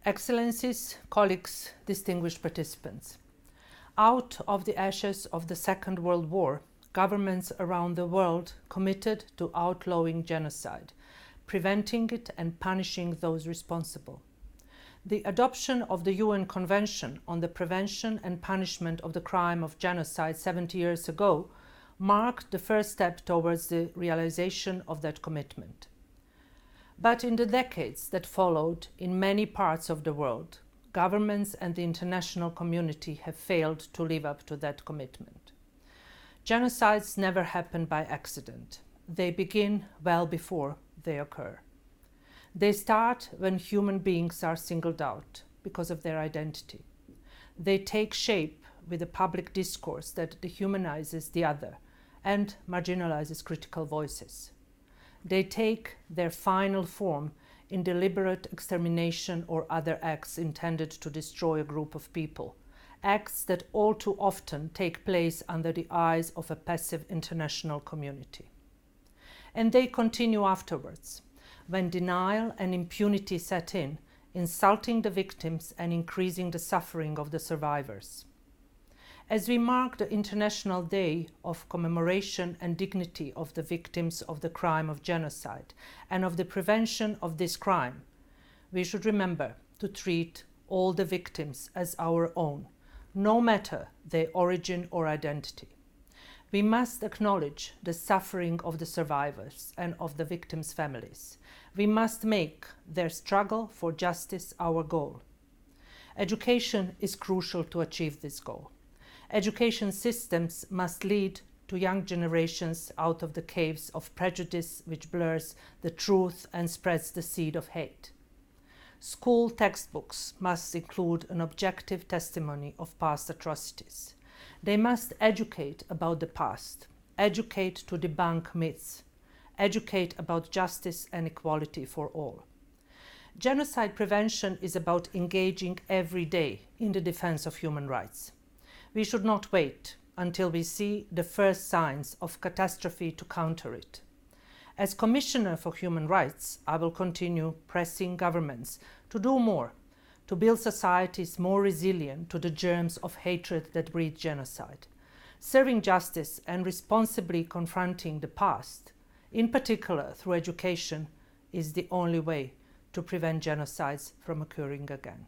Excellencies, colleagues, distinguished participants, out of the ashes of the Second World War, governments around the world committed to outlawing genocide, preventing it and punishing those responsible. The adoption of the UN Convention on the Prevention and Punishment of the Crime of Genocide 70 years ago marked the first step towards the realization of that commitment. But in the decades that followed, in many parts of the world, governments and the international community have failed to live up to that commitment. Genocides never happen by accident. They begin well before they occur. They start when human beings are singled out because of their identity. They take shape with a public discourse that dehumanizes the other and marginalizes critical voices. They take their final form in deliberate extermination or other acts intended to destroy a group of people, acts that all too often take place under the eyes of a passive international community. And they continue afterwards, when denial and impunity set in, insulting the victims and increasing the suffering of the survivors. As we mark the International Day of Commemoration and Dignity of the Victims of the Crime of Genocide and of the prevention of this crime, we should remember to treat all the victims as our own, no matter their origin or identity. We must acknowledge the suffering of the survivors and of the victims' families. We must make their struggle for justice our goal. Education is crucial to achieve this goal. Education systems must lead to young generations out of the caves of prejudice which blurs the truth and spreads the seed of hate. School textbooks must include an objective testimony of past atrocities. They must educate about the past, educate to debunk myths, educate about justice and equality for all. Genocide prevention is about engaging every day in the defense of human rights. We should not wait until we see the first signs of catastrophe to counter it. As Commissioner for Human Rights, I will continue pressing governments to do more, to build societies more resilient to the germs of hatred that breed genocide. Serving justice and responsibly confronting the past, in particular through education, is the only way to prevent genocides from occurring again.